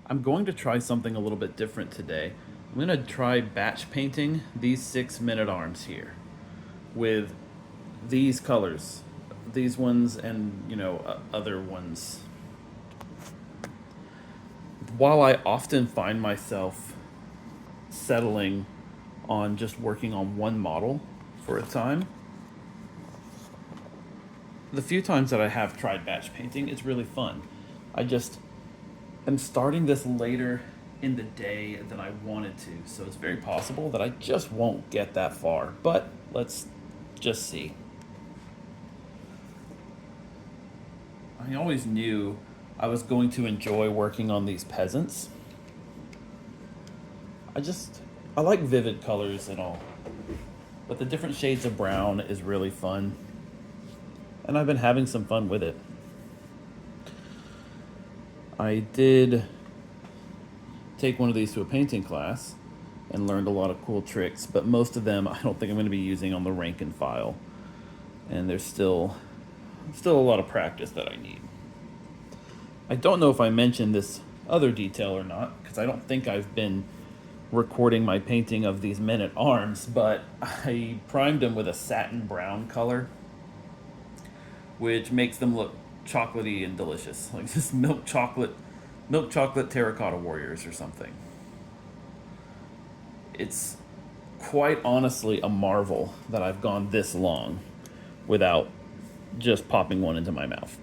I'm going to try something a little bit different today. I'm going to try batch painting these 6 minute arms here with these colors, these ones, and other ones. While I often find myself settling on just working on one model for a time, the few times that I have tried batch painting, it's really fun. I just am starting this later in the day than I wanted to, so it's very possible that I just won't get that far. But let's just see. I always knew I was going to enjoy working on these peasants. I like vivid colors and all, but the different shades of brown is really fun, and I've been having some fun with it. I did take one of these to a painting class and learned a lot of cool tricks, but most of them I don't think I'm going to be using on the rank and file, and there's still a lot of practice that I need. I don't know if I mentioned this other detail or not, because I don't think I've been recording my painting of these men at arms, but I primed them with a satin brown color, which makes them look chocolatey and delicious, like this milk chocolate terracotta warriors or something. It's quite honestly a marvel that I've gone this long without just popping one into my mouth.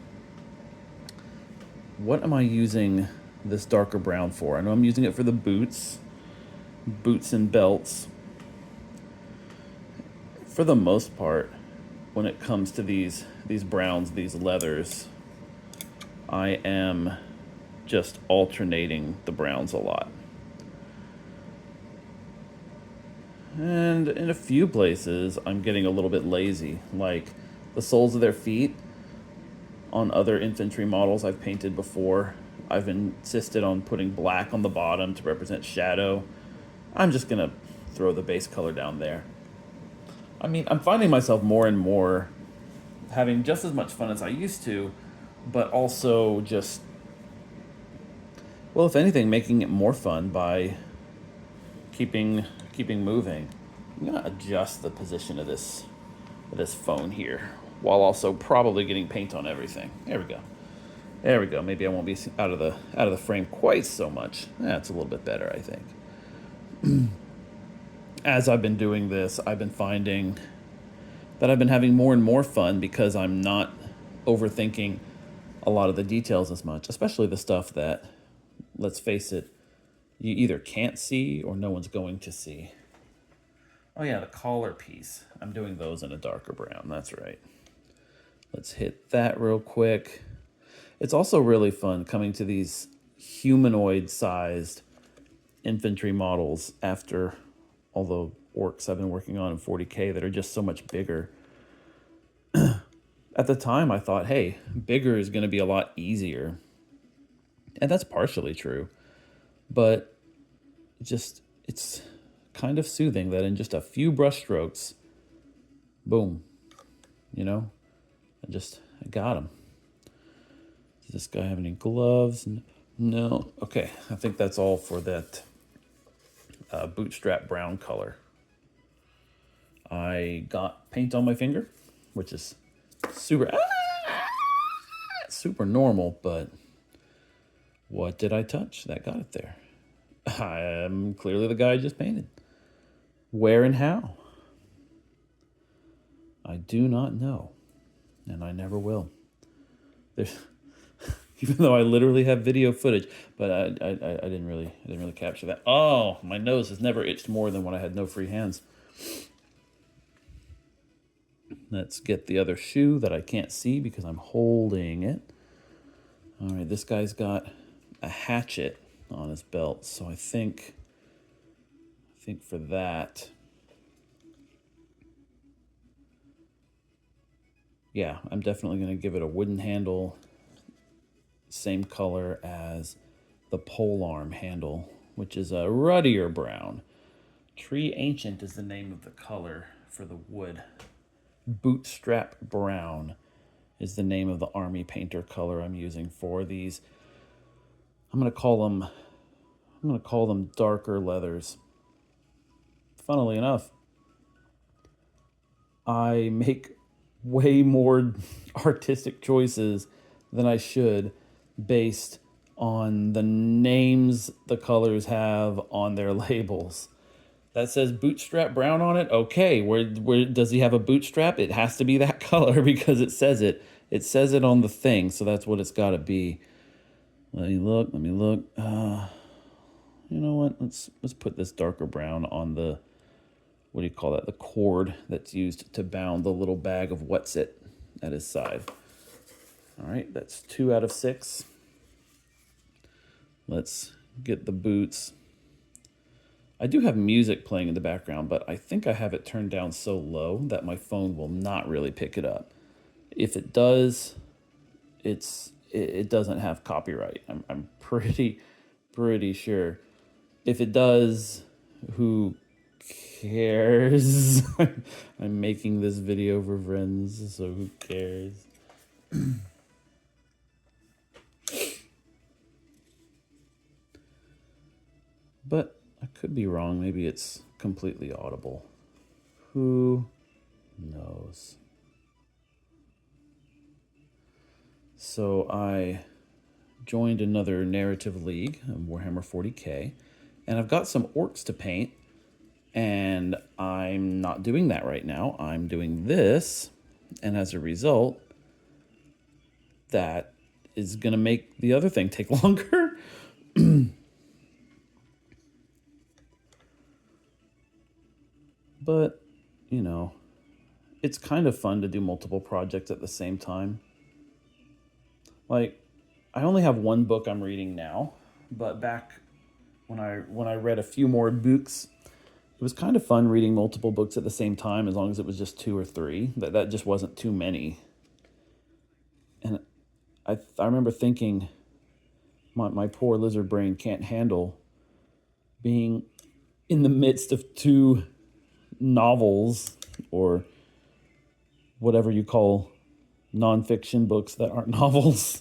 What am I using this darker brown for? I know I'm using it for the boots and belts. For the most part, when it comes to these browns, these leathers, I am just alternating the browns a lot. And in a few places, I'm getting a little bit lazy, like the soles of their feet. On other infantry models I've painted before, I've insisted on putting black on the bottom to represent shadow. I'm just gonna throw the base color down there. I mean, I'm finding myself more and more having just as much fun as I used to, but also just, well, if anything, making it more fun by keeping moving. I'm gonna adjust the position of this phone here, while also probably getting paint on everything. There we go. There we go. Maybe I won't be out of the frame quite so much. That's a little bit better, I think. As I've been doing this, I've been finding that I've been having more and more fun because I'm not overthinking a lot of the details as much, especially the stuff that, let's face it, you either can't see or no one's going to see. Oh yeah, the collar piece. I'm doing those in a darker brown. That's right. Let's hit that real quick. It's also really fun coming to these humanoid-sized infantry models after all the orcs I've been working on in 40K that are just so much bigger. At the time, I thought, hey, bigger is going to be a lot easier. And that's partially true. But it's kind of soothing that in just a few brush strokes, boom, I got him. Does this guy have any gloves? No. Okay, I think that's all for that bootstrap brown color. I got paint on my finger, which is super normal, but what did I touch that got it there? I am clearly the guy I just painted. Where and how? I do not know, and I never will. Even though I literally have video footage, but I didn't really capture that. Oh, my nose has never itched more than when I had no free hands. Let's get the other shoe that I can't see because I'm holding it. All right, this guy's got a hatchet on his belt, so I think for that, yeah, I'm definitely going to give it a wooden handle, same color as the polearm handle, which is a ruddier brown. Tree Ancient is the name of the color for the wood. Bootstrap brown is the name of the army painter color I'm using for these. I'm going to call them I'm going to call them darker leathers. Funnily enough, I make way more artistic choices than I should based on the names the colors have on their labels. That says bootstrap brown on it. Okay, where does he have a bootstrap? It has to be that color because it says it. It says it on the thing, so that's what it's got to be. Let me look. You know what? Let's put this darker brown on the, what do you call that? The cord that's used to bound the little bag of what's it at his side. All right, that's 2 out of 6. Let's get the boots. I do have music playing in the background, but I think I have it turned down so low that my phone will not really pick it up. If it does, it doesn't have copyright. I'm pretty sure. If it does, who cares? I'm making this video for friends, so who cares? But I could be wrong. Maybe it's completely audible. Who knows? So I joined another narrative league, Warhammer 40K, and I've got some orcs to paint, and I'm not doing that right now. I'm doing this, and as a result, that is going to make the other thing take longer. But, you know, it's kind of fun to do multiple projects at the same time. Like, I only have one book I'm reading now, but back when I read a few more books, it was kind of fun reading multiple books at the same time, as long as it was just 2 or 3. That just wasn't too many. And I remember thinking, my poor lizard brain can't handle being in the midst of 2 novels, or whatever you call nonfiction books that aren't novels.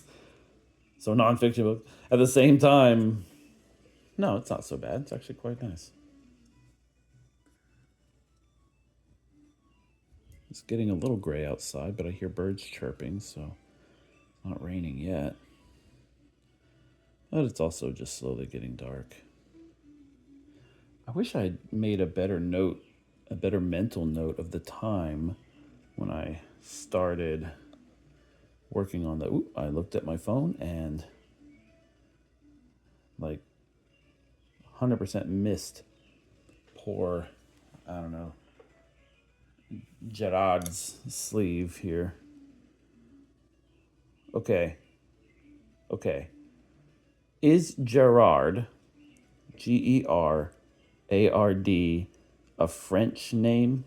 So nonfiction books at the same time. No, it's not so bad. It's actually quite nice. It's getting a little gray outside, but I hear birds chirping, so it's not raining yet. But it's also just slowly getting dark. I wish I'd made a better mental note of the time when I started working on the. I looked at my phone and like 100% missed poor, I don't know, Gerard's sleeve here. Okay. Is Gerard, Gerard, a French name?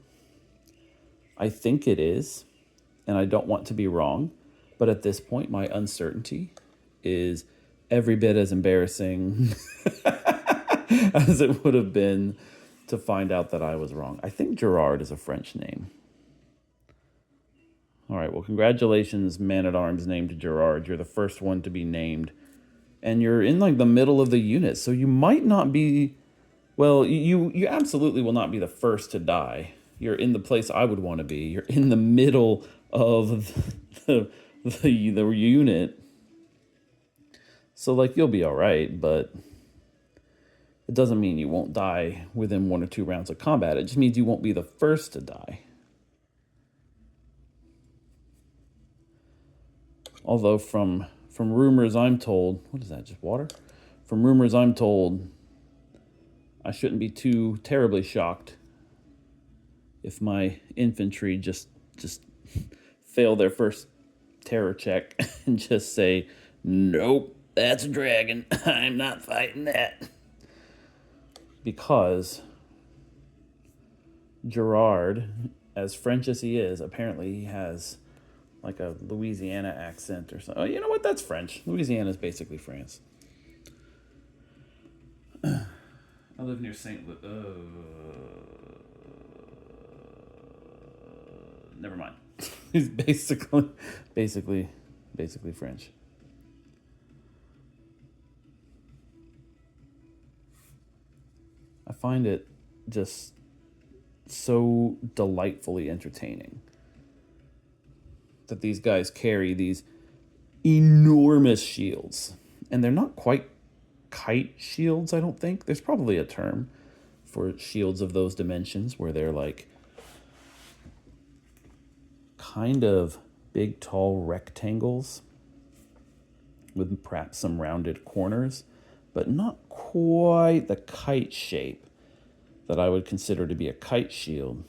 I think it is, and I don't want to be wrong, but at this point, my uncertainty is every bit as embarrassing as it would have been to find out that I was wrong. I think Gerard is a French name. All right, well, congratulations, Man-at-Arms named Gerard. You're the first one to be named. And you're in like the middle of the unit, so you might not be... Well, you absolutely will not be the first to die. You're in the place I would want to be. You're in the middle of the unit. So, like, you'll be all right, but it doesn't mean you won't die within 1 or 2 rounds of combat. It just means you won't be the first to die. Although from rumors I'm told... What is that, just water? From rumors I'm told, I shouldn't be too terribly shocked if my infantry just fail their first terror check and just say, nope, that's a dragon. I'm not fighting that. Because Gerard, as French as he is, apparently he has like a Louisiana accent or something. Oh, you know what? That's French. Louisiana is basically France. I live near St. Louis. Never mind. He's basically French. I find it just so delightfully entertaining that these guys carry these enormous shields. And they're not quite kite shields, I don't think. There's probably a term for shields of those dimensions where they're like kind of big, tall rectangles with perhaps some rounded corners, but not quite the kite shape that I would consider to be a kite shield.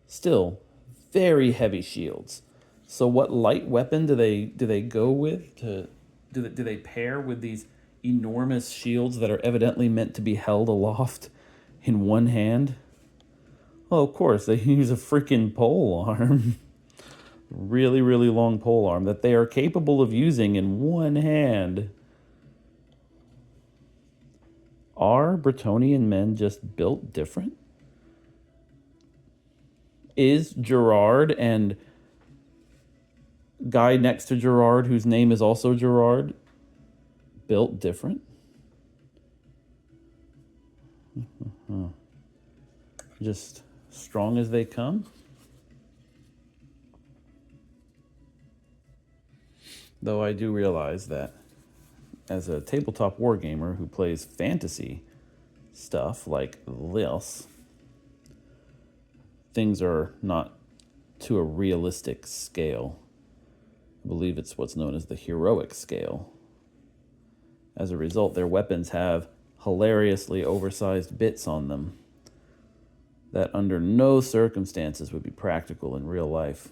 Still, very heavy shields. So what light weapon do they go with to do they pair with these enormous shields that are evidently meant to be held aloft in one hand? Well, of course, they use a freaking pole arm. Really, really long pole arm that they are capable of using in one hand. Are Bretonnian men just built different? Is Gerard and guy next to Gerard, whose name is also Gerard, built different? Just strong as they come? Though I do realize that as a tabletop wargamer who plays fantasy stuff like this, things are not to a realistic scale. I believe it's what's known as the heroic scale. As a result, their weapons have hilariously oversized bits on them that under no circumstances would be practical in real life.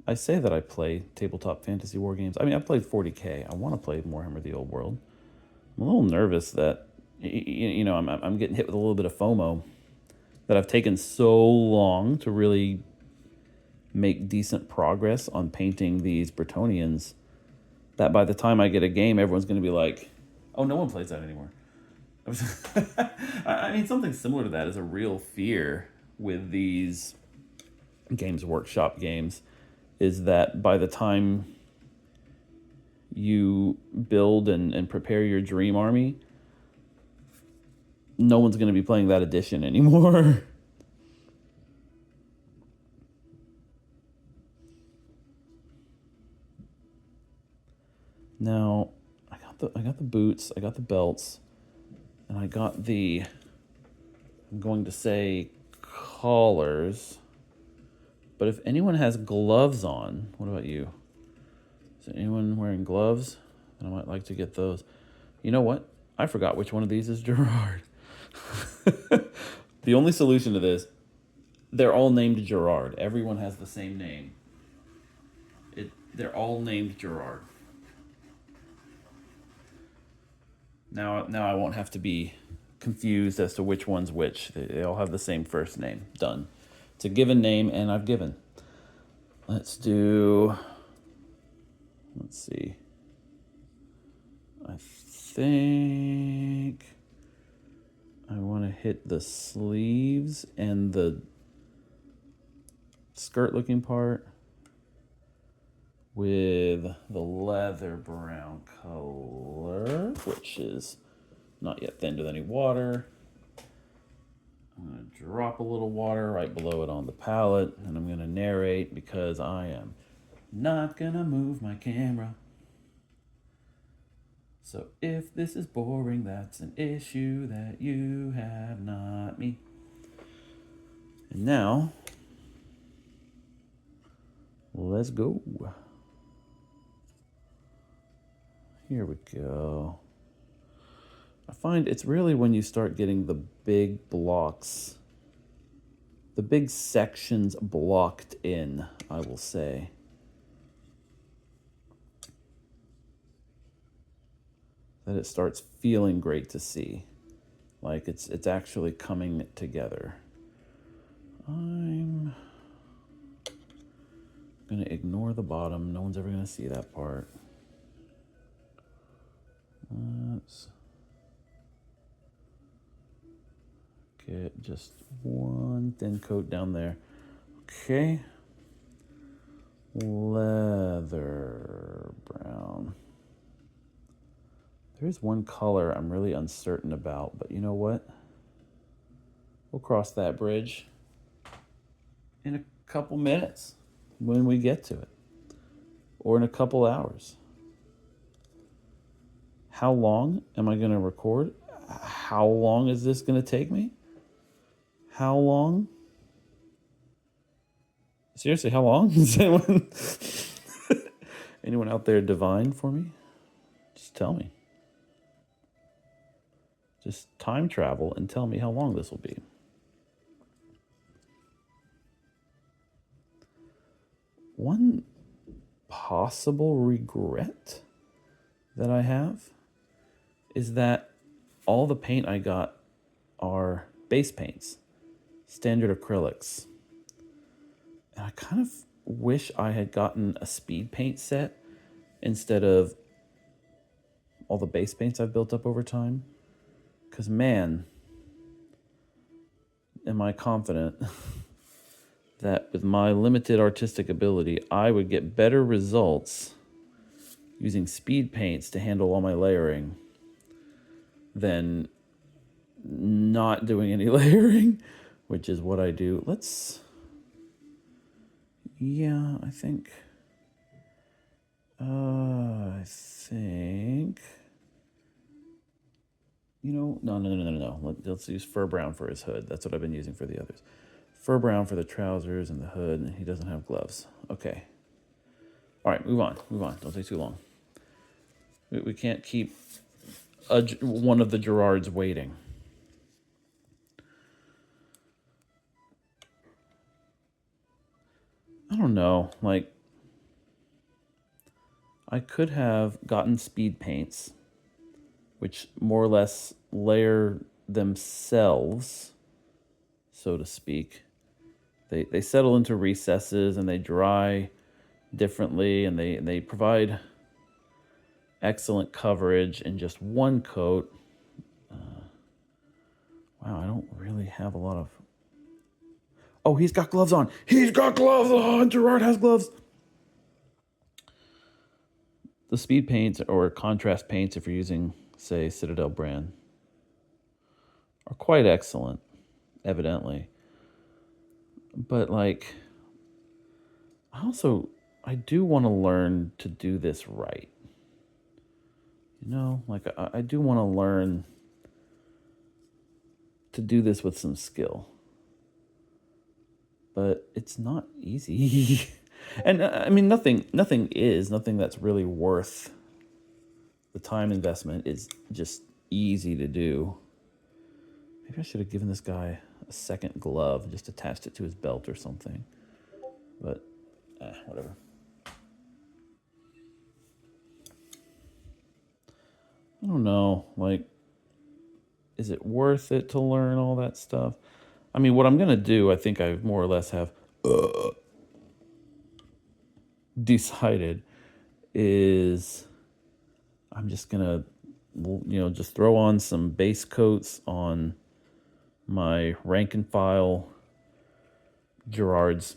I say that I play tabletop fantasy war games. I mean, I played 40K. I want to play Warhammer the Old World. I'm a little nervous that, I'm getting hit with a little bit of FOMO that I've taken so long to really make decent progress on painting these Bretonnians that by the time I get a game, everyone's going to be like, oh, no one plays that anymore. I mean, something similar to that is a real fear with these Games Workshop games, is that by the time you build and prepare your dream army, no one's going to be playing that edition anymore. Now, I got the boots, I got the belts, and I got I'm going to say collars. But if anyone has gloves on, what about you? Is anyone wearing gloves? Then I might like to get those. You know what? I forgot which one of these is Gerard. The only solution to this, they're all named Gerard. Everyone has the same name. They're all named Gerard. Now I won't have to be confused as to which one's which. They all have the same first name. Done. It's a given name, and I've given. Let's see. I think I want to hit the sleeves and the skirt-looking part with the leather brown color, which is not yet thinned with any water. I'm going to drop a little water right below it on the palette, and I'm going to narrate because I am not going to move my camera. So if this is boring, that's an issue that you have, not me. And now, let's go. Here we go. I find it's really when you start getting the big blocks, the big sections blocked in, I will say, that it starts feeling great to see. Like it's actually coming together. I'm going to ignore the bottom. No one's ever going to see that part. Let's get just one thin coat down there. Okay. Leather brown. There is one color I'm really uncertain about, but you know what? We'll cross that bridge in a couple minutes when we get to it, or in a couple hours. How long am I going to record? How long is this going to take me? How long? Seriously, how long? Is anyone out there divine for me? Just tell me. Just time travel and tell me how long this will be. One possible regret that I have is that all the paint I got are base paints, standard acrylics. And I kind of wish I had gotten a speed paint set instead of all the base paints I've built up over time. Because, man, am I confident that with my limited artistic ability, I would get better results using speed paints to handle all my layering than not doing any layering, which is what I do. I think no. Let's use fur brown for his hood. That's what I've been using for the others. Fur brown for the trousers and the hood, and he doesn't have gloves. Okay. All right, move on. Don't take too long. We can't keep one of the Gerards waiting. I don't know. I could have gotten speed paints, which more or less layer themselves, so to speak. They settle into recesses and they dry differently, and they provide excellent coverage in just one coat. Wow, I don't really have a lot of... Oh, he's got gloves on. Gerard has gloves. The speed paints or contrast paints, if you're using, say, Citadel brand, are quite excellent, evidently. But, I do want to learn to do this right. I do want to learn to do this with some skill. But it's not easy. And nothing that's really worth the time investment is just easy to do. Maybe I should have given this guy a second glove, just attached it to his belt or something. But, whatever. I don't know, is it worth it to learn all that stuff? What I'm going to do, I think I more or less have decided, is I'm just going to, just throw on some base coats on my rank and file Gerards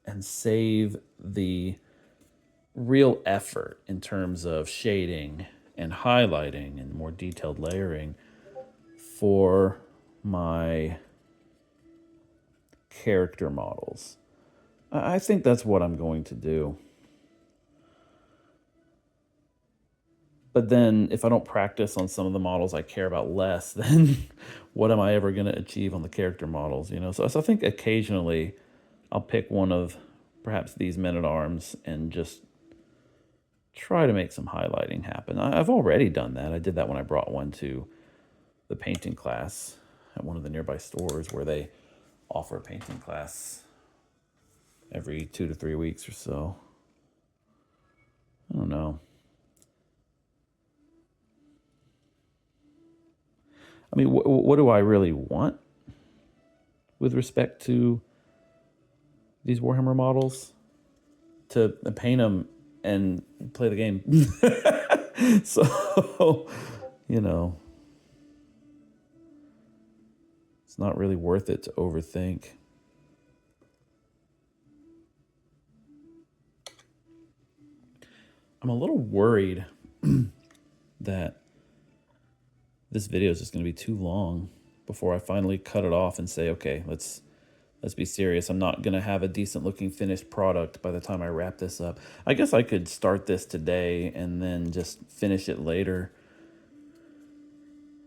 and save the real effort in terms of shading and highlighting and more detailed layering for my character models. I think that's what I'm going to do. But then if I don't practice on some of the models I care about less, then what am I ever going to achieve on the character models? So I think occasionally I'll pick one of perhaps these men-at-arms and just try to make some highlighting happen. I've already done that. I did that when I brought one to the painting class at one of the nearby stores, where they offer a painting class every 2 to 3 weeks or so. I don't know. What do I really want with respect to these Warhammer models? To paint them and play the game. So, it's not really worth it to overthink. I'm a little worried that this video is just going to be too long before I finally cut it off and say, okay, let's be serious. I'm not going to have a decent looking finished product by the time I wrap this up. I guess I could start this today and then just finish it later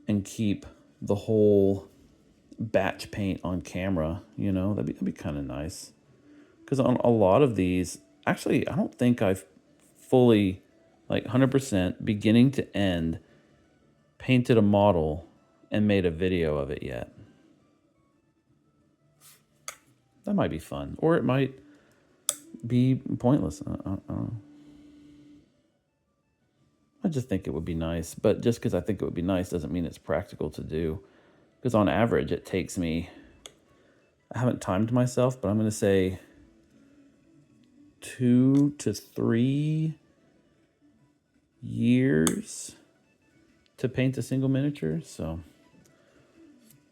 and keep the whole batch paint on camera, you know, that'd be kind of nice. Because on a lot of these, actually, I don't think I've fully, like 100% beginning to end, painted a model and made a video of it yet. That might be fun, or it might be pointless. I don't know. I just think it would be nice, but just because I think it would be nice doesn't mean it's practical to do. Because on average, it takes me, I haven't timed myself, but I'm going to say 2 to 3 years to paint a single miniature. So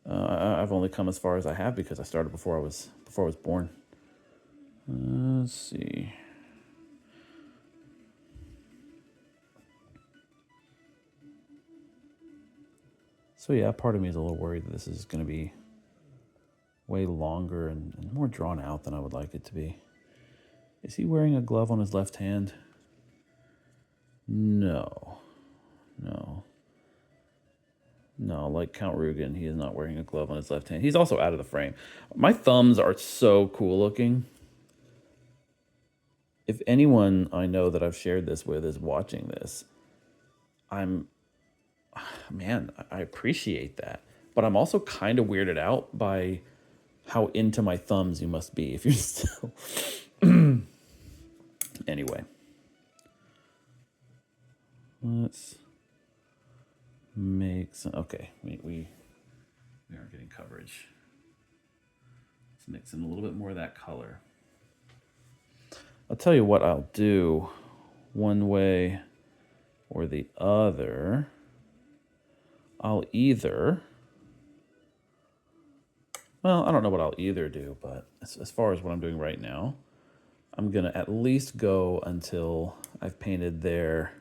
I've only come as far as I have because I started before I was born. Let's see. So yeah, part of me is a little worried that this is going to be way longer and more drawn out than I would like it to be. Is he wearing a glove on his left hand? No. Like Count Rugen, he is not wearing a glove on his left hand. He's also out of the frame. My thumbs are so cool looking. If anyone I know that I've shared this with is watching this, man, I appreciate that. But I'm also kind of weirded out by how into my thumbs you must be if you're still... Anyway. Let's make some... Okay, we aren't getting coverage. Let's mix in a little bit more of that color. I'll tell you what I'll do one way or the other. I'll either... Well, I don't know what I'll either do, but as far as what I'm doing right now, I'm going to at least go until I've painted their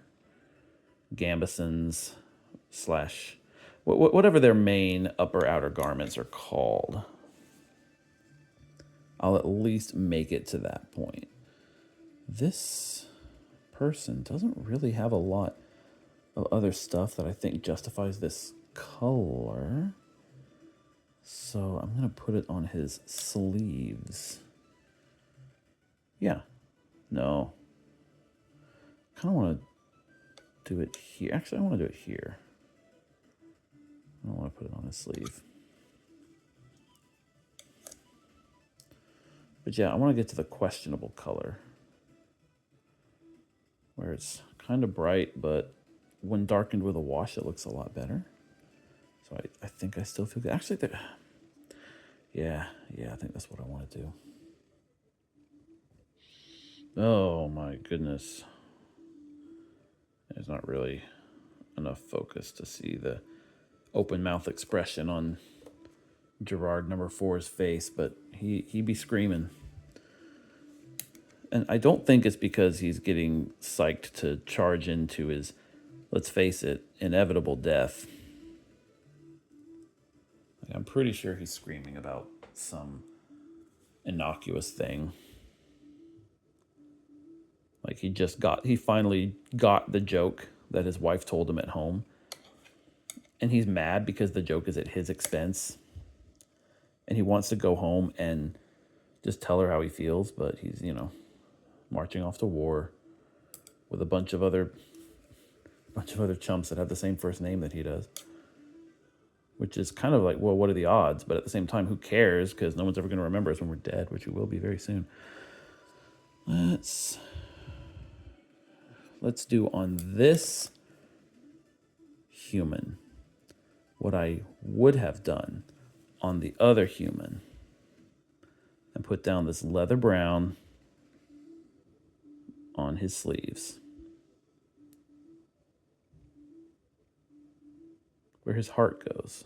gambesons slash whatever their main upper outer garments are called. I'll at least make it to that point. This person doesn't really have a lot of other stuff that I think justifies this color. So I'm going to put it on his sleeves. Yeah. No. Kind of want to do it here. Actually, I want to do it here. I don't want to put it on his sleeve. But yeah, I want to get to the questionable color, where it's kind of bright, but when darkened with a wash, it looks a lot better. So I think I still feel good. Actually, yeah, I think that's what I want to do. Oh my goodness. There's not really enough focus to see the open mouth expression on Gerard number 4's face, but he be screaming. And I don't think it's because he's getting psyched to charge into his, let's face it, inevitable death. Like, I'm pretty sure he's screaming about some innocuous thing. Like he finally got the joke that his wife told him at home. And he's mad because the joke is at his expense. And he wants to go home and just tell her how he feels, but he's, marching off to war with a bunch of other chumps that have the same first name that he does. Which is kind of like, well, what are the odds? But at the same time, who cares? Because no one's ever going to remember us when we're dead, which we will be very soon. Let's do on this human what I would have done on the other human, and put down this leather brown on his sleeves, where his heart goes,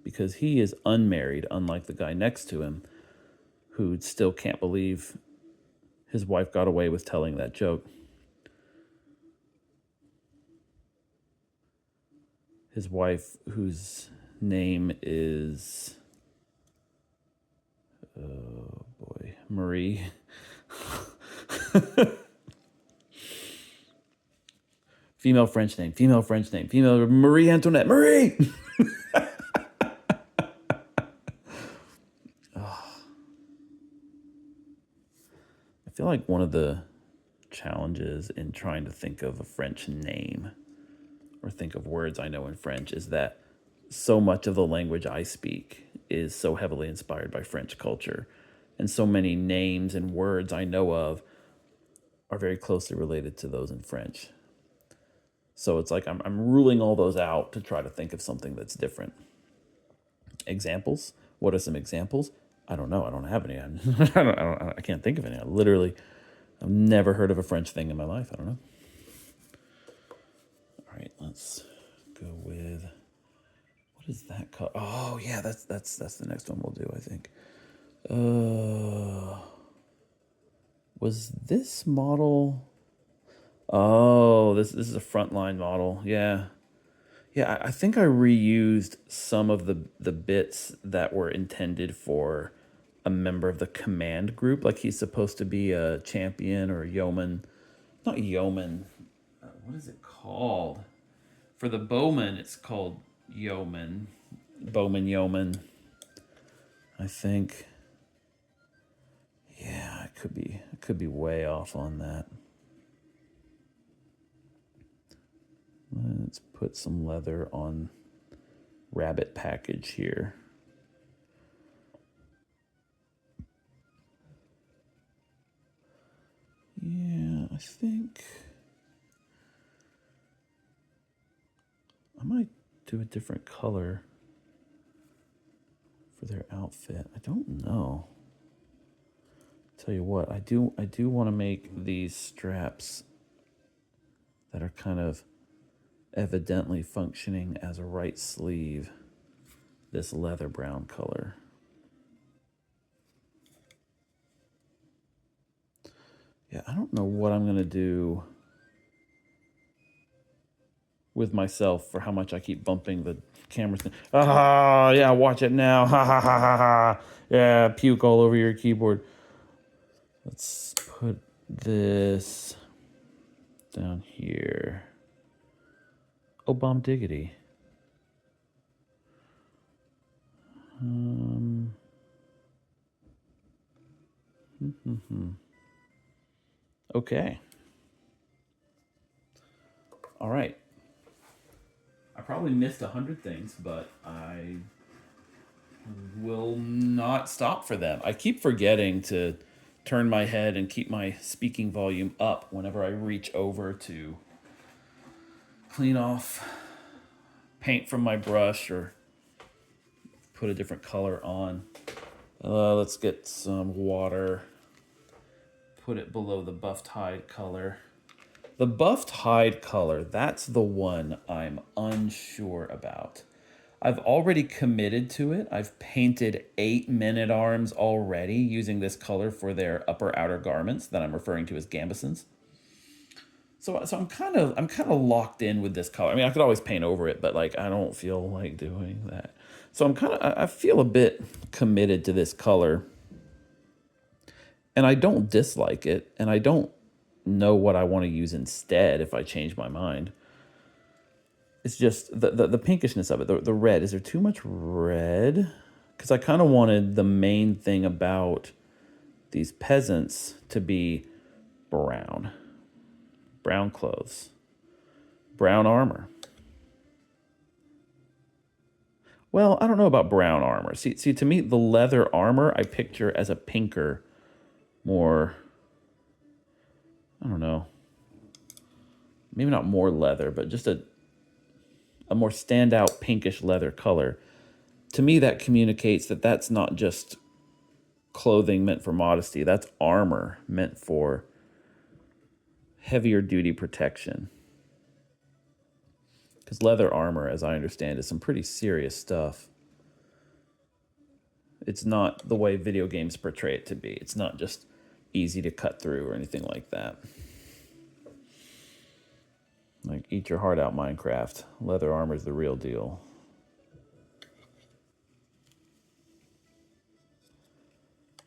because he is unmarried, unlike the guy next to him, who still can't believe his wife got away with telling that joke. his wife, whose name is, oh boy, Marie. Female French name, female Marie Antoinette, Marie! I feel like one of the challenges in trying to think of a French name or think of words I know in French is that so much of the language I speak is so heavily inspired by French culture. And so many names and words I know of are very closely related to those in French. So it's like I'm ruling all those out to try to think of something that's different. Examples? What are some examples? I don't know. I don't have any. I can't think of any. I've never heard of a French thing in my life. I don't know. All right, let's go with, what is that called? Oh yeah, that's the next one we'll do, I think. Was this model? Oh, this is a frontline model. Yeah. Yeah, I think I reused some of the bits that were intended for a member of the command group. Like he's supposed to be a champion or a yeoman. Not yeoman. What is it called? For the bowman, it's called yeoman. Bowman, yeoman. I think. Yeah, I could be way off on that. Let's put some leather on rabbit package here. Yeah, I think I might do a different color for their outfit. I don't know. Tell you what, I do want to make these straps that are kind of evidently functioning as a right sleeve this leather brown color. Yeah, I don't know what I'm going to do with myself for how much I keep bumping the camera. Ah, yeah, watch it now. Ha ha ha ha ha. Yeah, puke all over your keyboard. Let's put this down here. Oh, bomb diggity. Okay. All right. I probably missed 100 things, but I will not stop for them. I keep forgetting to turn my head and keep my speaking volume up whenever I reach over to clean off paint from my brush or put a different color on. Let's get some water. Put it below the buffed hide color. The buffed hide color, that's the one I'm unsure about. I've already committed to it. I've painted 8 men-at-arms already using this color for their upper outer garments that I'm referring to as gambesons. So I'm kind of locked in with this color. I mean, I could always paint over it, but like I don't feel like doing that. So I feel a bit committed to this color. And I don't dislike it, and I don't know what I want to use instead if I change my mind. It's just the pinkishness of it, the red. Is there too much red? Because I kind of wanted the main thing about these peasants to be brown. Brown clothes. Brown armor. Well, I don't know about brown armor. See, to me, the leather armor I picture as a pinker, more, I don't know, maybe not more leather, but just a more standout pinkish leather color. To me, that communicates that that's not just clothing meant for modesty. That's armor meant for heavier duty protection. Because leather armor, as I understand, is some pretty serious stuff. It's not the way video games portray it to be. It's not just easy to cut through or anything like that. Like, eat your heart out, Minecraft. Leather armor's the real deal.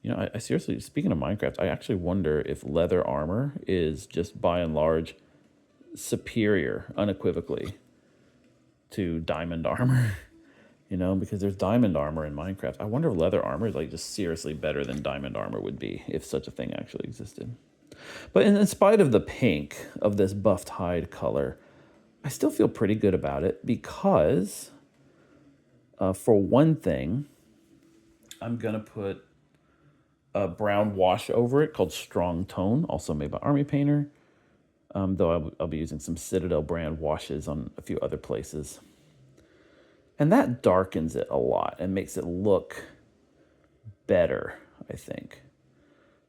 You know, I seriously, speaking of Minecraft, I actually wonder if leather armor is just by and large superior, unequivocally, to diamond armor. You know, because there's diamond armor in Minecraft. I wonder if leather armor is like just seriously better than diamond armor would be if such a thing actually existed. But in spite of the pink of this buffed hide color, I still feel pretty good about it because, for one thing, I'm going to put a brown wash over it called Strong Tone, also made by Army Painter, though I'll be using some Citadel brand washes on a few other places. And that darkens it a lot and makes it look better, I think.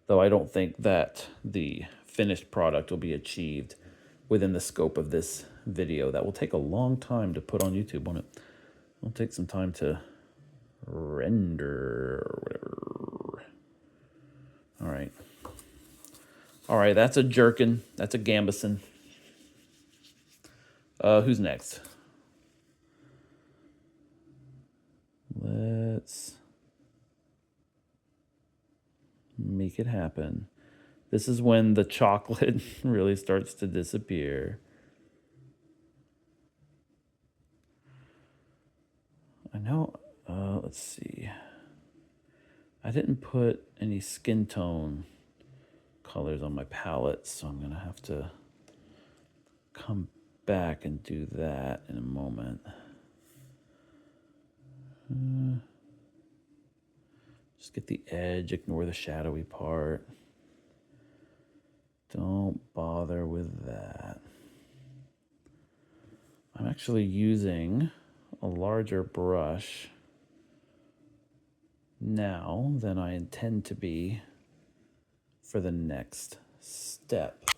Though I don't think that the finished product will be achieved within the scope of this video. That will take a long time to put on YouTube, won't it? It'll take some time to render or whatever. All right. All right, that's a jerkin. That's a gambison. Who's next? Let's make it happen. This is when the chocolate really starts to disappear. I know, let's see. I didn't put any skin tone colors on my palette, so I'm gonna have to come back and do that in a moment. Just get the edge, ignore the shadowy part. Don't bother with that. I'm actually using a larger brush now than I intend to be for the next step.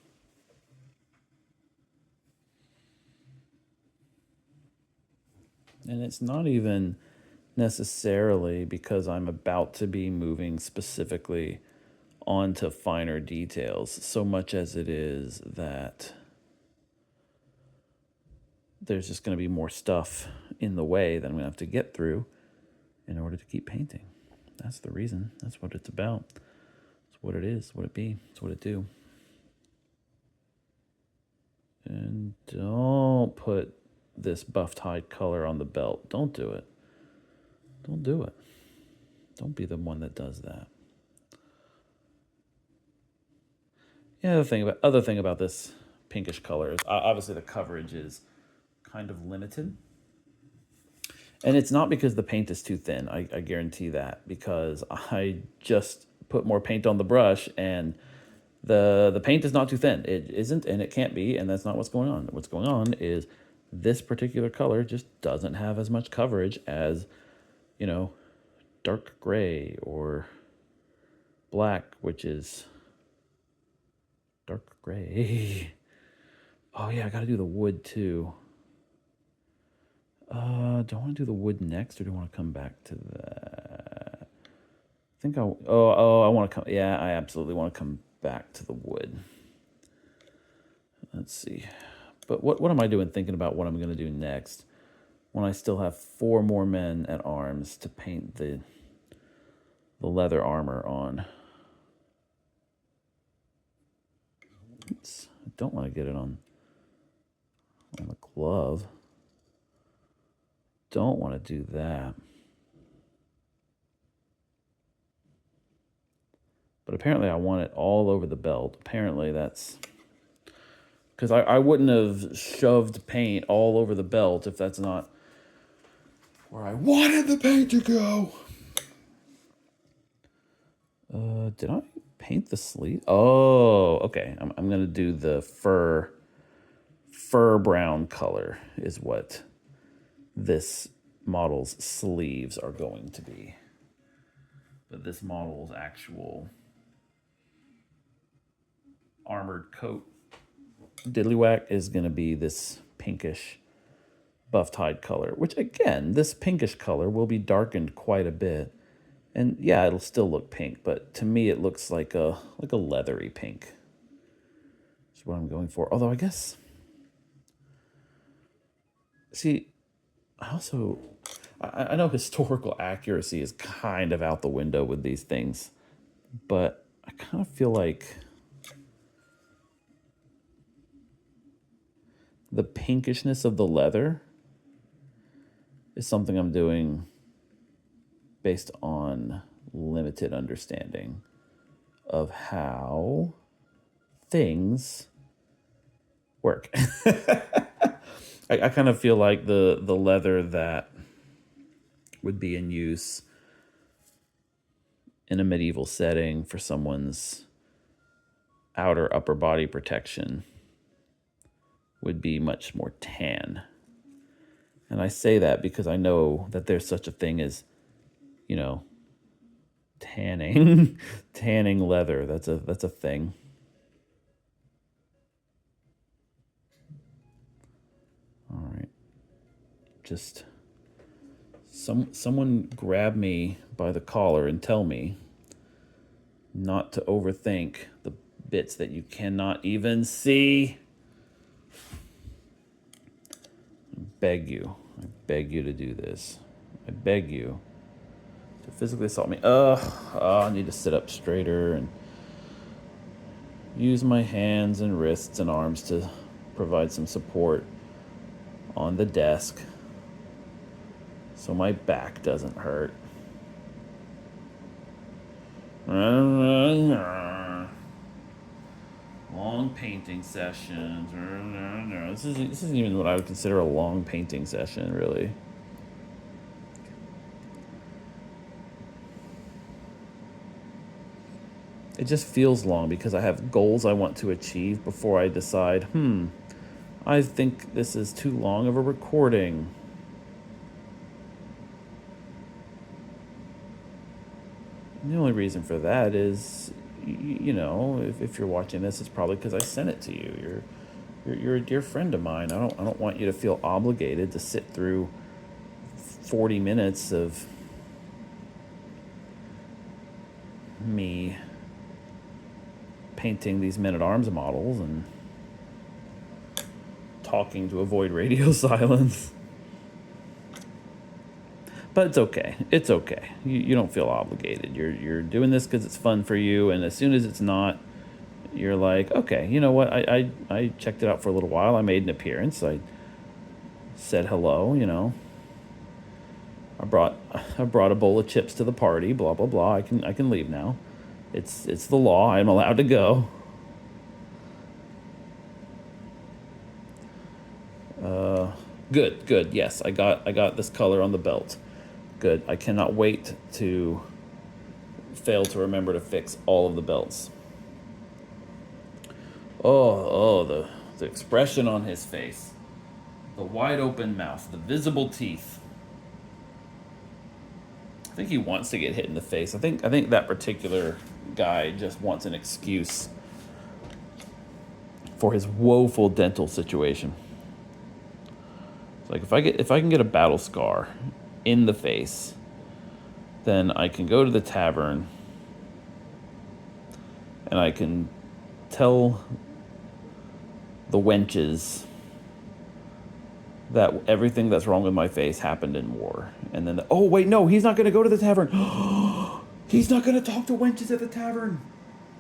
And it's not even necessarily because I'm about to be moving specifically onto finer details, so much as it is that there's just going to be more stuff in the way that I'm going to have to get through in order to keep painting. That's the reason. That's what it's about. It's what it is, what it be, it's what it do. And don't put this buffed hide color on the belt. Don't do it. Don't do it. Don't be the one that does that. Yeah, the other thing about this pinkish color is obviously the coverage is kind of limited. And it's not because the paint is too thin. I guarantee that, because I just put more paint on the brush and the paint is not too thin. It isn't, and it can't be, and that's not what's going on. What's going on is this particular color just doesn't have as much coverage as, you know, dark gray or black, which is dark gray. Oh yeah, I gotta do the wood too. Do I want to do the wood next, or do I want to come back to that? I think I want to come. Yeah, I absolutely want to come back to the wood. Let's see. But what am I doing thinking about what I'm going to do next when I still have 4 more men at arms to paint the leather armor on? Oops, I don't want to get it on the glove. Don't want to do that. But apparently I want it all over the belt. Apparently that's... because I wouldn't have shoved paint all over the belt if that's not where I wanted the paint to go. Did I paint the sleeve? Oh, okay. I'm going to do the fur brown color is what this model's sleeves are going to be. But this model's actual armored coat diddlywhack is going to be this pinkish buffed hide color, which again, this pinkish color will be darkened quite a bit. And yeah, it'll still look pink, but to me it looks like a leathery pink. That's what I'm going for. Although I guess See, I know historical accuracy is kind of out the window with these things, but I kind of feel like the pinkishness of the leather is something I'm doing based on limited understanding of how things work. I kind of feel like the leather that would be in use in a medieval setting for someone's outer upper body protection would be much more tan. And I say that because I know that there's such a thing as, you know, tanning tanning leather. That's a thing. All right. Just someone grab me by the collar and tell me not to overthink the bits that you cannot even see. I beg you to do this. I beg you to physically assault me. I need to sit up straighter and use my hands and wrists and arms to provide some support on the desk so my back doesn't hurt. Long painting sessions. This isn't even what I would consider a long painting session, really. It just feels long because I have goals I want to achieve before I decide, I think this is too long of a recording. And the only reason for that is, if you're watching this, it's probably because I sent it to you. You're a dear friend of mine. I don't want you to feel obligated to sit through 40 minutes of me painting these men-at-arms models and talking to avoid radio silence. But it's okay. It's okay. You don't feel obligated. You're doing this because it's fun for you, and as soon as it's not, you're like, okay, you know what? I checked it out for a little while. I made an appearance. I said hello. I brought a bowl of chips to the party. Blah blah blah. I can leave now. It's the law. I'm allowed to go. Good. Yes, I got this color on the belt. Good. I cannot wait to fail to remember to fix all of the belts. The expression on his face. The wide open mouth, the visible teeth. I think he wants to get hit in the face. I think that particular guy just wants an excuse for his woeful dental situation. It's like if I can get a battle scar in the face, then I can go to the tavern and I can tell the wenches that everything that's wrong with my face happened in war. And then, oh wait, no, he's not going to go to the tavern. He's not going to talk to wenches at the tavern.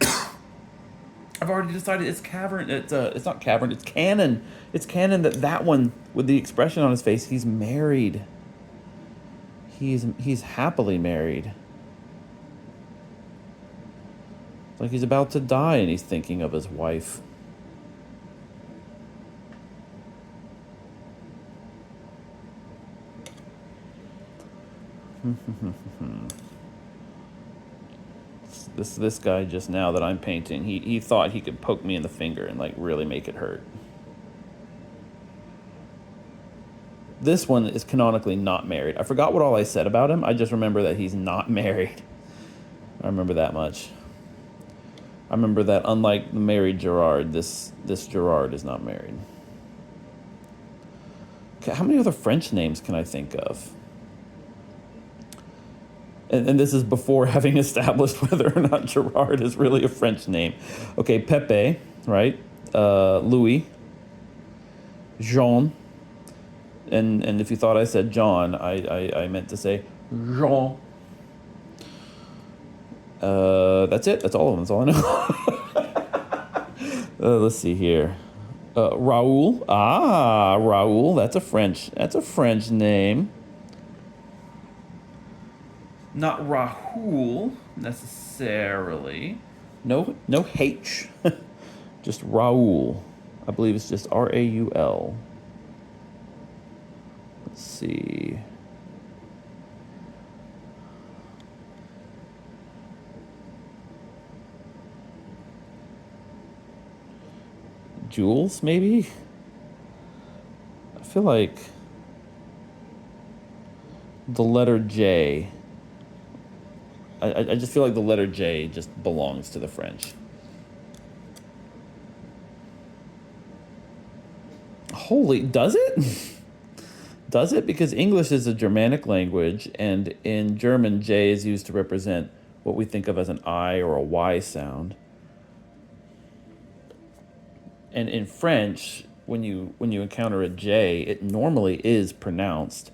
I've already decided it's cavern. It's not cavern. It's canon. It's canon that one with the expression on his face, he's married. He's happily married. It's like he's about to die and he's thinking of his wife. This guy just now that I'm painting, he thought he could poke me in the finger and like really make it hurt. This one is canonically not married. I forgot what all I said about him. I just remember that he's not married. I remember that much. I remember that unlike the married Gerard, this Gerard is not married. Okay, how many other French names can I think of? And this is before having established whether or not Gerard is really a French name. Okay, Pepe, right? Louis, Jean, And if you thought I said John, I meant to say Jean. That's it. That's all of them. That's all I know. Let's see here. Raoul. Ah, Raoul. That's a French. That's a French name. Not Rahul necessarily. No, no H. Just Raoul. I believe it's just Raul. Let's see. Jules, maybe? I feel like the letter J. I just feel like the letter J just belongs to the French. Holy, does it? Does it? Because English is a Germanic language, and in German, J is used to represent what we think of as an I or a Y sound. And in French, when you encounter a J, it normally is pronounced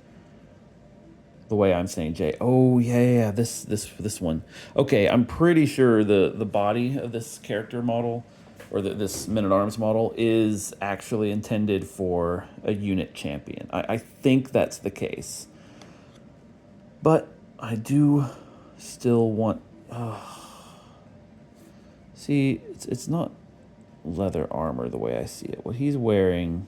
the way I'm saying J. Oh yeah, this one. Okay, I'm pretty sure the body of this character model, or this Men at Arms model, is actually intended for a unit champion. I think that's the case, but I do still want. See, it's not leather armor the way I see it. What he's wearing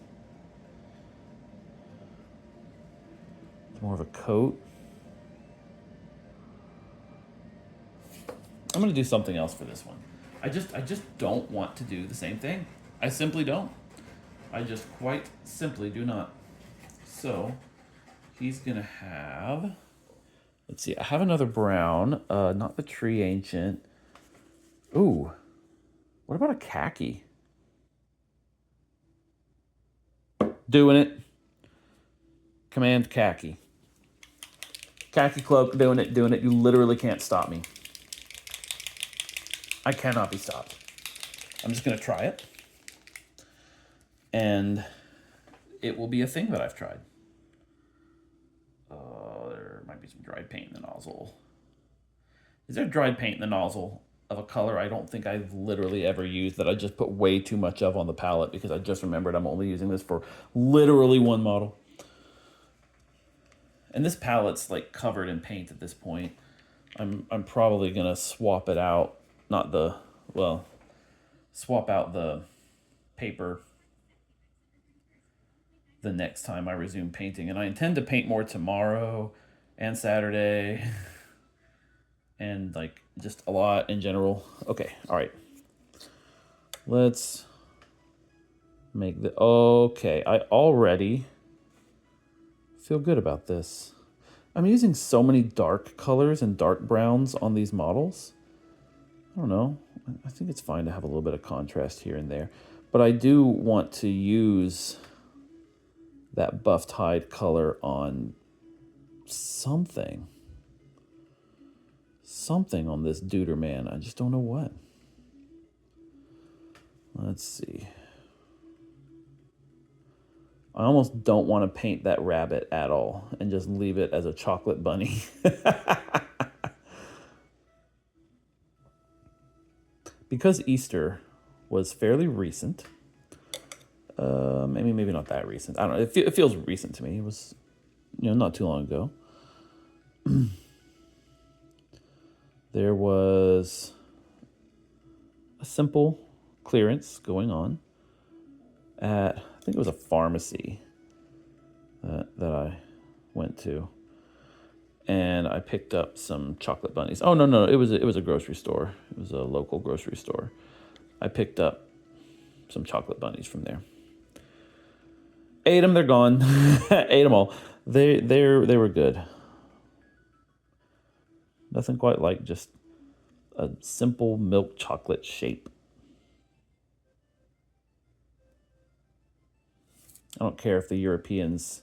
is more of a coat. I'm gonna do something else for this one. I just don't want to do the same thing. I simply don't. I just quite simply do not. So he's gonna have. Let's see. I have another brown. Not the tree ancient. Ooh. What about a khaki? Doing it. Command khaki. Khaki cloak. Doing it. Doing it. You literally can't stop me. I cannot be stopped. I'm just going to try it. And it will be a thing that I've tried. There might be some dried paint in the nozzle. Is there dried paint in the nozzle of a color I don't think I've literally ever used that I just put way too much of on the palette because I just remembered I'm only using this for literally one model. And this palette's like covered in paint at this point. I'm probably going to swap it out. Swap out the paper the next time I resume painting. And I intend to paint more tomorrow and Saturday and like just a lot in general. Okay, all right. Let's make okay, I already feel good about this. I'm using so many dark colors and dark browns on these models. I don't know. I think it's fine to have a little bit of contrast here and there. But I do want to use that buffed hide color on something. Something on this duder man. I just don't know what. Let's see. I almost don't want to paint that rabbit at all and just leave it as a chocolate bunny. Because Easter was fairly recent, maybe not that recent. I don't know. It feels recent to me. It was, not too long ago. There was a simple clearance going on at, I think it was a pharmacy that I went to. And I picked up some chocolate bunnies. Oh, no, it was a grocery store. It was a local grocery store. I picked up some chocolate bunnies from there. Ate them, they're gone. Ate them all. They were good. Nothing quite like just a simple milk chocolate shape. I don't care if the Europeans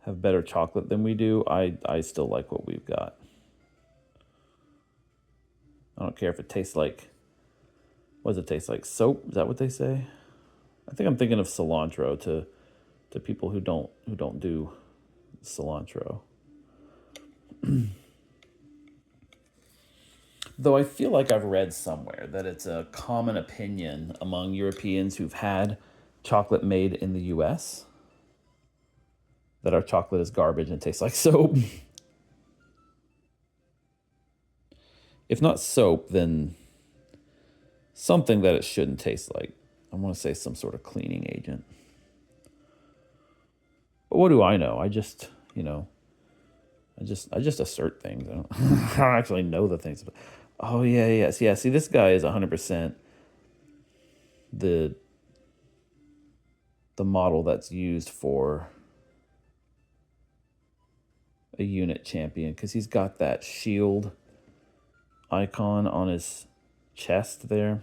have better chocolate than we do. I still like what we've got. I don't care if it tastes like, what does it taste like? Soap? Is that what they say? I think I'm thinking of cilantro to to people who don't do cilantro. Though I feel like I've read somewhere that it's a common opinion among Europeans who've had chocolate made in the US that our chocolate is garbage and tastes like soap. If not soap, then something that it shouldn't taste like. I want to say some sort of cleaning agent. But what do I know? I just assert things. I don't actually know the things. Oh yeah, yes, yeah. See, this guy is 100% the model that's used for a unit champion, because he's got that shield icon on his chest there,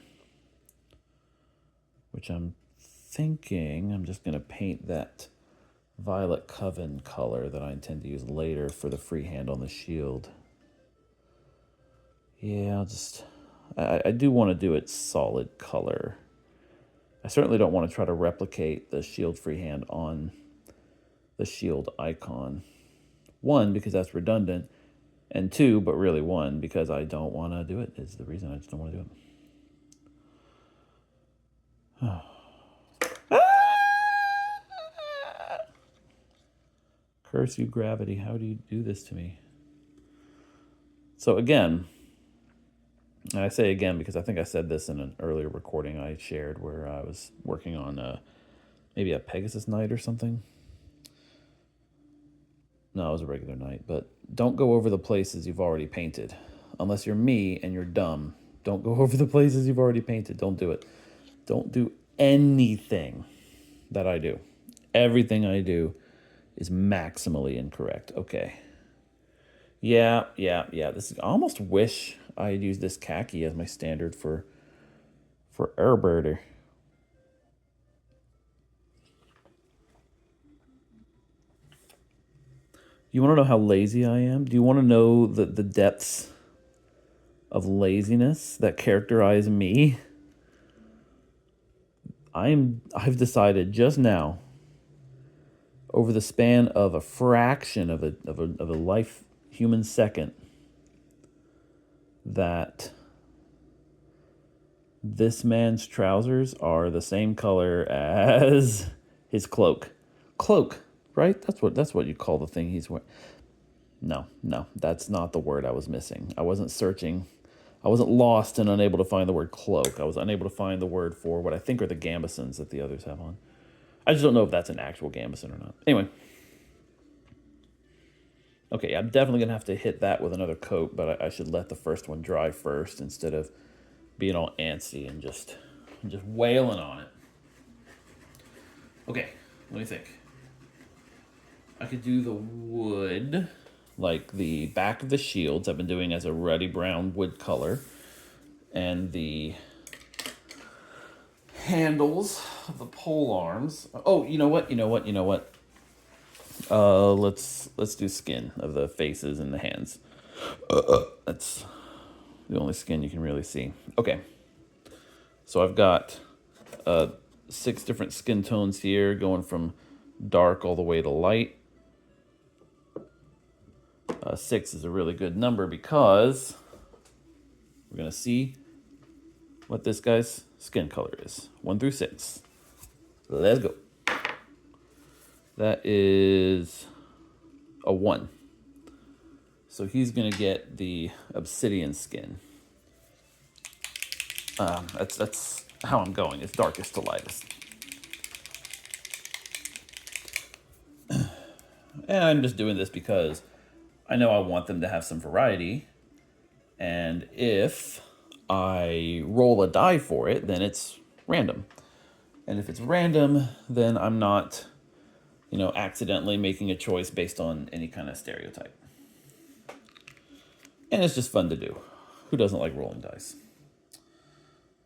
which I'm thinking I'm just gonna paint that violet coven color that I intend to use later for the freehand on the shield. Yeah, I do want to do it solid color. I certainly don't want to try to replicate the shield freehand on the shield icon. One, because that's redundant, and two, but really one, because I don't want to do it, is the reason I just don't want to do it. Curse you, gravity. How do you do this to me? So again, and I say again because I think I said this in an earlier recording I shared where I was working on maybe a Pegasus night or something. No, it was a regular night. But don't go over the places you've already painted. Unless you're me and you're dumb. Don't go over the places you've already painted. Don't do it. Don't do anything that I do. Everything I do is maximally incorrect. Okay. Yeah. This is, I almost wish I had used this khaki as my standard for Airburder. You want to know how lazy I am? Do you want to know the depths of laziness that characterize me? I've decided just now, over the span of a fraction of a life human second, that this man's trousers are the same color as his cloak. Cloak, right? That's what you call the thing he's wearing. No, that's not the word I was missing. I wasn't searching. I wasn't lost and unable to find the word cloak. I was unable to find the word for what I think are the gambesons that the others have on. I just don't know if that's an actual gambeson or not. Anyway. Okay, I'm definitely going to have to hit that with another coat, but I should let the first one dry first instead of being all antsy and just wailing on it. Okay, let me think. I could do the wood, like the back of the shields I've been doing as a ruddy brown wood color, and the handles of the pole arms. Oh, you know what? Let's do skin of the faces and the hands. That's the only skin you can really see. Okay. So I've got 6 different skin tones here, going from dark all the way to light. 6 is a really good number because we're going to see what this guy's skin color is. 1 through 6. Let's go. That is a 1. So he's going to get the obsidian skin. That's how I'm going. It's darkest to lightest. And I'm just doing this because I know I want them to have some variety. And if I roll a die for it, then it's random. And if it's random, then I'm not, accidentally making a choice based on any kind of stereotype. And it's just fun to do. Who doesn't like rolling dice?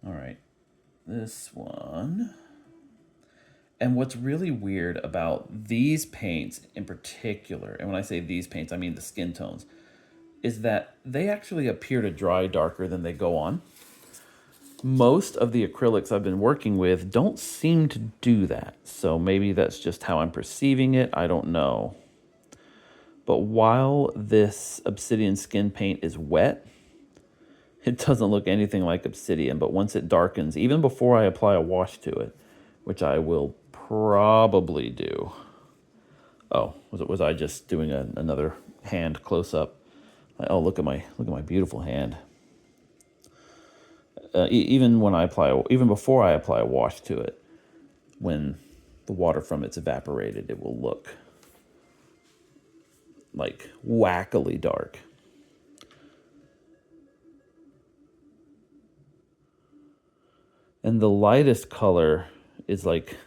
All right, this one. And what's really weird about these paints in particular, and when I say these paints, I mean the skin tones, is that they actually appear to dry darker than they go on. Most of the acrylics I've been working with don't seem to do that. So maybe that's just how I'm perceiving it. I don't know. But while this obsidian skin paint is wet, it doesn't look anything like obsidian. But once it darkens, even before I apply a wash to it, which I will probably do. Oh, was I just doing another hand close up? Oh, look at my beautiful hand. Even before I apply a wash to it, when the water from it's evaporated, it will look like wackily dark. And the lightest color is like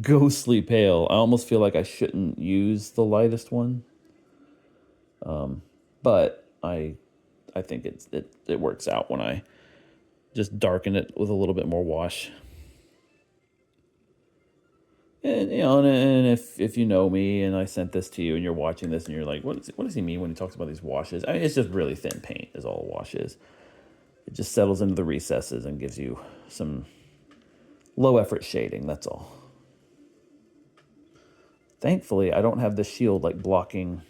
ghostly pale. I almost feel like I shouldn't use the lightest one. But I think it works out when I just darken it with a little bit more wash. And and if you know me and I sent this to you and you're watching this and you're like, what does he mean when he talks about these washes? I mean, it's just really thin paint is all a wash is. It just settles into the recesses and gives you some low effort shading, that's all. Thankfully, I don't have the shield like blocking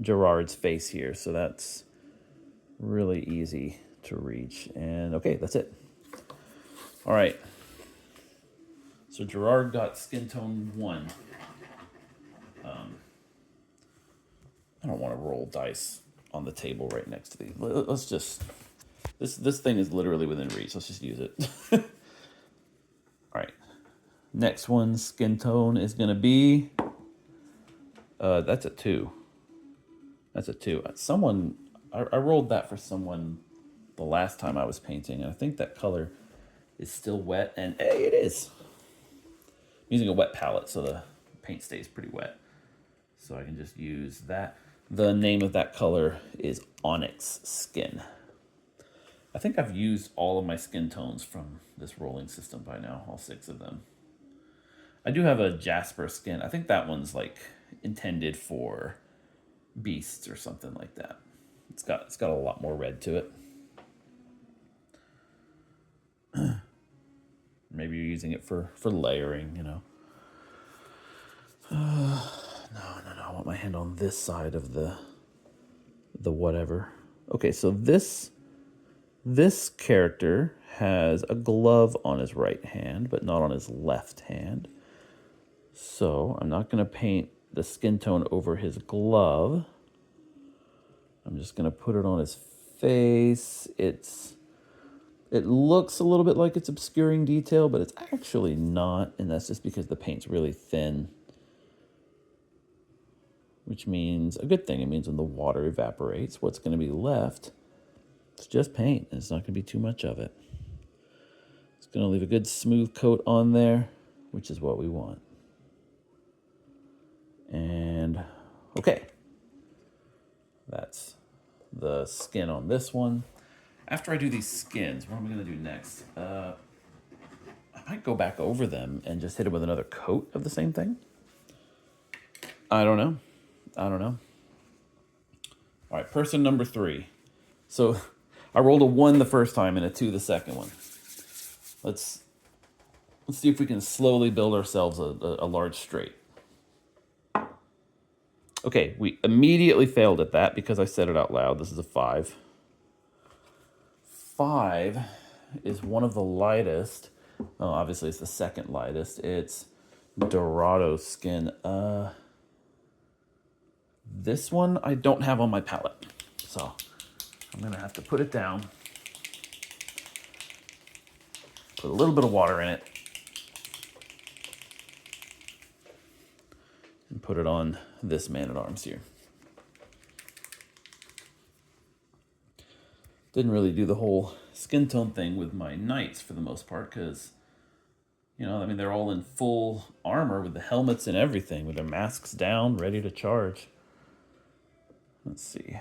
Gerard's face here, so that's really easy to reach. And okay, that's it. All right. So Gerard got skin tone 1. I don't want to roll dice on the table right next to these. Let's just... This thing is literally within reach. Let's just use it. All right. Next one, skin tone, is going to be... that's a 2. That's a 2. I rolled that for someone the last time I was painting, and I think that color is still wet, and hey, it is. I'm using a wet palette, so the paint stays pretty wet. So I can just use that. The name of that color is Onyx Skin. I think I've used all of my skin tones from this rolling system by now, all 6 of them. I do have a Jasper Skin. I think that one's like intended for beasts or something like that. It's got a lot more red to it. Maybe you're using it for layering, you know. No. I want my hand on this side of the whatever. Okay, so this character has a glove on his right hand, but not on his left hand. So I'm not going to paint the skin tone over his glove. I'm just going to put it on his face. It looks a little bit like it's obscuring detail, but it's actually not, and that's just because the paint's really thin. Which means a good thing. It means when the water evaporates, what's going to be left is just paint. And it's not going to be too much of it. It's going to leave a good smooth coat on there, which is what we want. And okay. That's the skin on this one. After I do these skins, what am I going to do next? I might go back over them and just hit it with another coat of the same thing. I don't know. All right, person number 3. So I rolled a 1 the first time and a 2 the second one. Let's see if we can slowly build ourselves a large straight. Okay, we immediately failed at that because I said it out loud. This is a 5. 5 is one of the lightest. Oh, obviously it's the second lightest. It's Dorado Skin. This one I don't have on my palette, so I'm gonna have to put it down, put a little bit of water in it, and put it on this man-at-arms here. Didn't really do the whole skin tone thing with my knights for the most part, because, they're all in full armor with the helmets and everything, with their masks down, ready to charge. Let's see.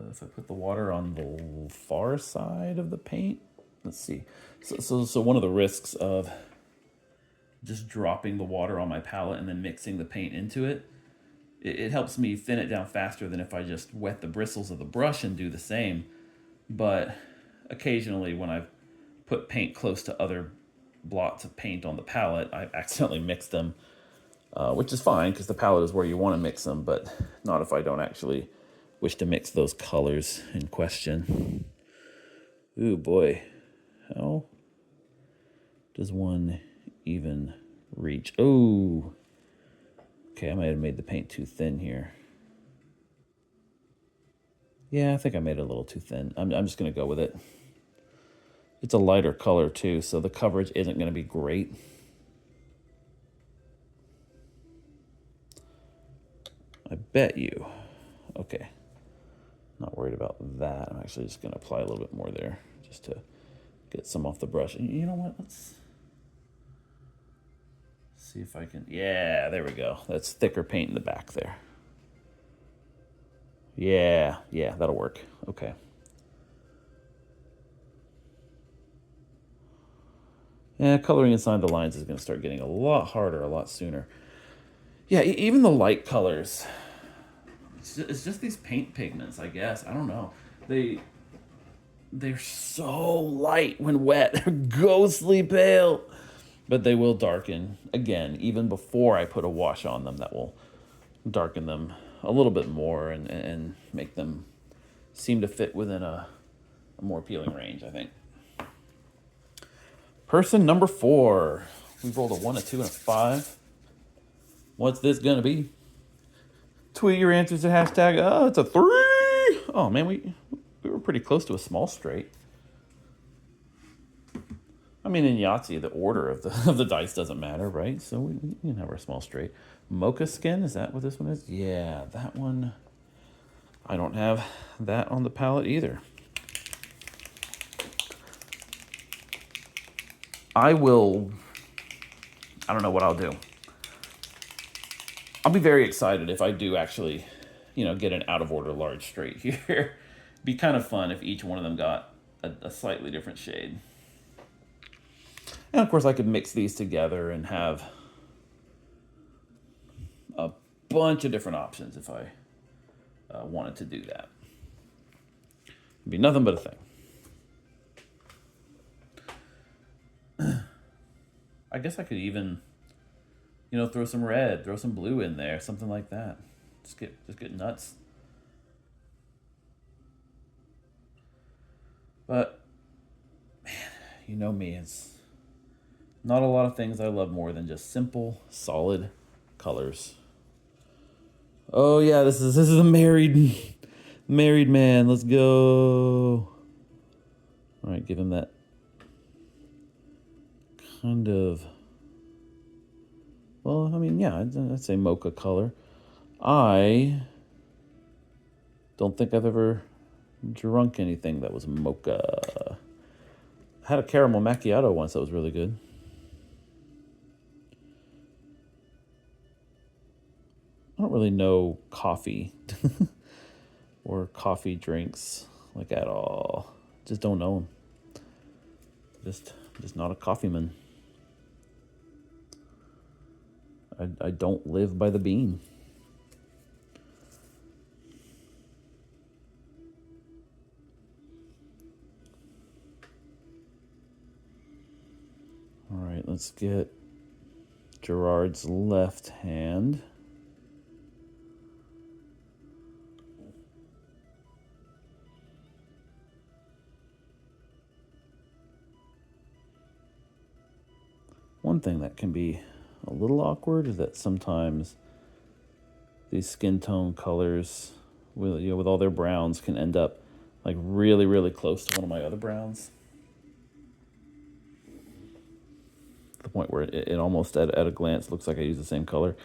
If I put the water on the far side of the paint, let's see. So one of the risks of just dropping the water on my palette and then mixing the paint into it it helps me thin it down faster than if I just wet the bristles of the brush and do the same. But occasionally when I've put paint close to other blots of paint on the palette, I've accidentally mixed them, which is fine because the palette is where you want to mix them, but not if I don't actually wish to mix those colors in question. Ooh boy, how does one even reach? Oh, okay, I might have made the paint too thin here. Yeah, I think I made it a little too thin. I'm just going to go with it. It's a lighter color too, so the coverage isn't going to be great. I bet you. Okay. Not worried about that. I'm actually just going to apply a little bit more there just to get some off the brush. And you know what? Let's see if I can. Yeah, there we go. That's thicker paint in the back there. Yeah, that'll work. Okay. Yeah, coloring inside the lines is going to start getting a lot harder a lot sooner. Yeah, even the light colors. It's just these paint pigments, I guess. I don't know. They're so light when wet. They're ghostly pale. But they will darken again, even before I put a wash on them. That will darken them a little bit more and make them seem to fit within a more appealing range, I think. Person number 4. We've rolled a 1, a 2, and a 5. What's this gonna be? Tweet your answers to hashtag. Oh, it's a 3. Oh man, we were pretty close to a small straight. I mean, in Yahtzee, the order of the dice doesn't matter, right? So we can have our small straight. Mocha skin, is that what this one is? Yeah, that one. I don't have that on the palette either. I don't know what I'll do. I'll be very excited if I do actually, get an out of order large straight here. Be kind of fun if each one of them got a slightly different shade. And of course I could mix these together and have a bunch of different options if I wanted to do that. It'd be nothing but a thing. I guess I could even, throw some red, throw some blue in there, something like that. Just get nuts. But man, you know me, it's not a lot of things I love more than just simple, solid colors. Oh yeah, this is a married man. Let's go. All right, give him that kind of. Well, I mean, yeah, I'd say mocha color. I don't think I've ever drunk anything that was mocha. I had a caramel macchiato once that was really good. I don't really know coffee or coffee drinks like at all. Just don't know them. Just not a coffee man. I don't live by the bean. All right, let's get Gerard's left hand. One thing that can be a little awkward is that sometimes these skin tone colors with all their browns can end up like really, really close to one of my other browns. The point where it almost at a glance looks like I use the same color.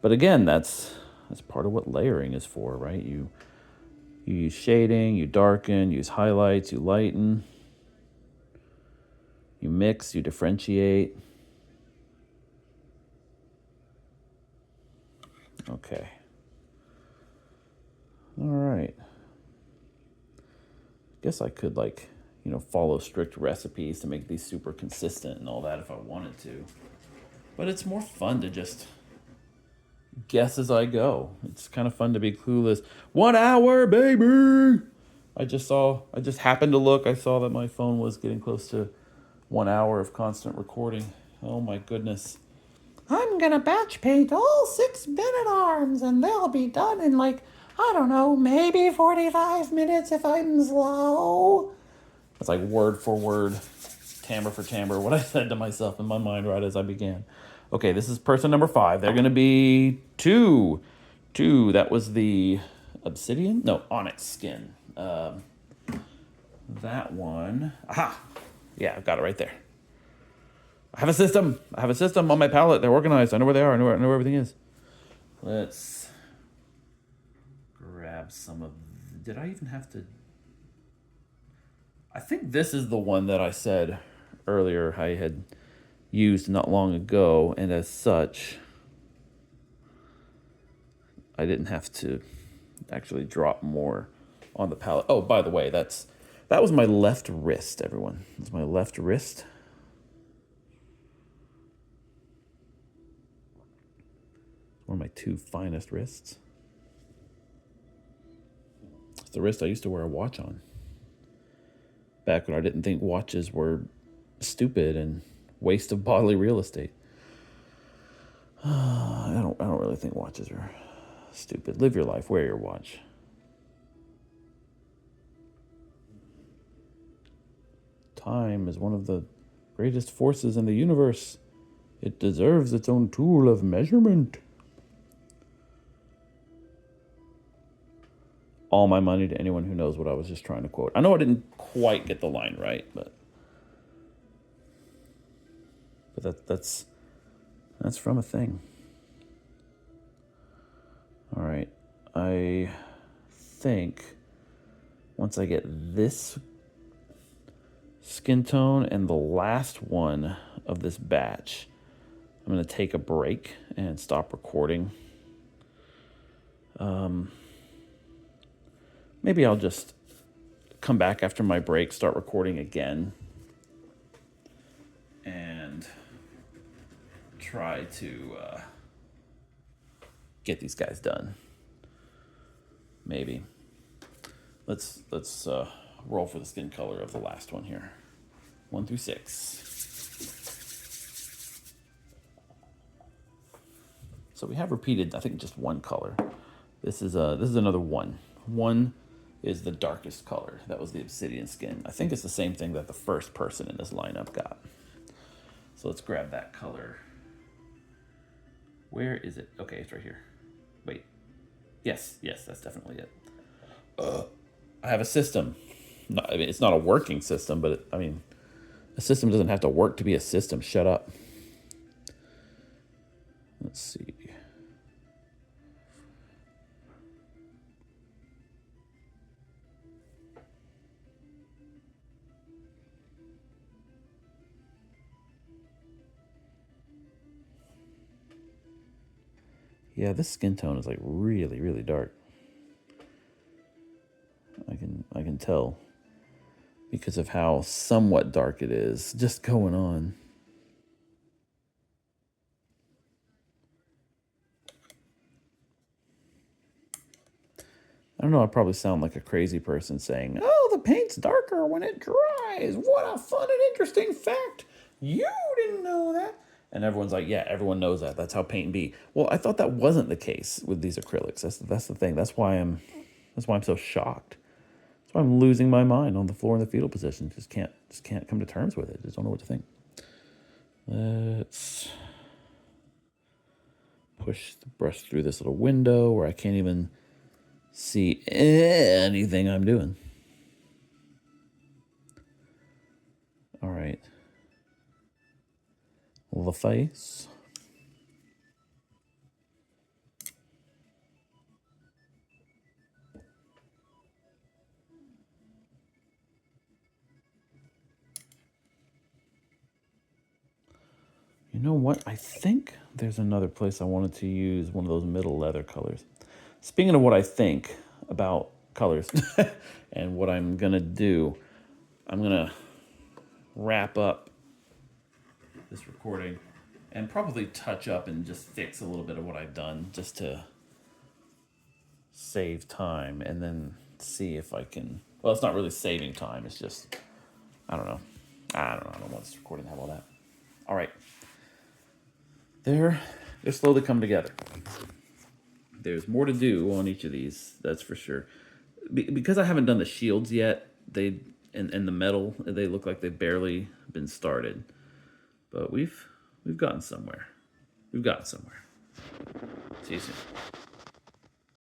But again, that's part of what layering is for, right? You use shading, you darken, you use highlights, you lighten, you mix, you differentiate. Okay. All right. Guess I could follow strict recipes to make these super consistent and all that if I wanted to. But it's more fun to just guess as I go. It's kind of fun to be clueless. 1 hour, baby. I just happened to look. I saw that my phone was getting close to 1 hour of constant recording. Oh my goodness. I'm gonna batch paint all 6 minute arms and they'll be done in like, I don't know, maybe 45 minutes if I'm slow. It's like word for word, timbre for timbre, what I said to myself in my mind right as I began. Okay, this is person number 5. They're gonna be two. Two, that was the obsidian? No, onyx skin. That one. Aha! Yeah, I've got it right there. I have a system. I have a system on my palette. They're organized. I know where they are. I know where everything is. Let's grab some of. Did I even have to? I think this is the one that I said earlier I had used not long ago, and as such, I didn't have to actually drop more on the palette. Oh, by the way, that was my left wrist, everyone. That's my left wrist. One of my 2 finest wrists. It's the wrist I used to wear a watch on. Back when I didn't think watches were stupid and waste of bodily real estate. I don't really think watches are stupid. Live your life, wear your watch. Time is one of the greatest forces in the universe. It deserves its own tool of measurement. All my money to anyone who knows what I was just trying to quote. I know I didn't quite get the line right, but that's from a thing. All right. I think once I get this skin tone and the last one of this batch, I'm going to take a break and stop recording. Maybe I'll just come back after my break, start recording again, and try to get these guys done. Maybe. Let's roll for the skin color of the last one here. 1 through 6. So we have repeated, I think, just one color. This is another 1. 1 is the darkest color. That was the obsidian skin. I think it's the same thing that the first person in this lineup got. So let's grab that color. Where is it? Okay, it's right here. Wait. Yes, that's definitely it. I have a system. I mean, it's not a working system, but a system doesn't have to work to be a system. Shut up. Let's see. Yeah, this skin tone is like really, really dark. I can tell because of how somewhat dark it is just going on. I don't know, I probably sound like a crazy person saying, "Oh, the paint's darker when it dries. What a fun and interesting fact. You didn't know that." And everyone's like, "Yeah, everyone knows that. That's how paint be." Well, I thought that wasn't the case with these acrylics. That's the thing. That's why I'm so shocked. That's why I'm losing my mind on the floor in the fetal position. Just can't come to terms with it. Just don't know what to think. Let's push the brush through this little window where I can't even see anything I'm doing. All right. The face. You know what? I think there's another place I wanted to use one of those middle leather colors. Speaking of what I think about colors and what I'm going to do, I'm going to wrap up this recording and probably touch up and just fix a little bit of what I've done just to save time, and then see if I can. Well, it's not really saving time. It's just I don't know. I don't want this recording to have all that. All right, they're slowly coming together. There's more to do on each of these, that's for sure. Because I haven't done the shields yet, and the metal, they look like they've barely been started. But we've gotten somewhere. We've gotten somewhere. See you soon.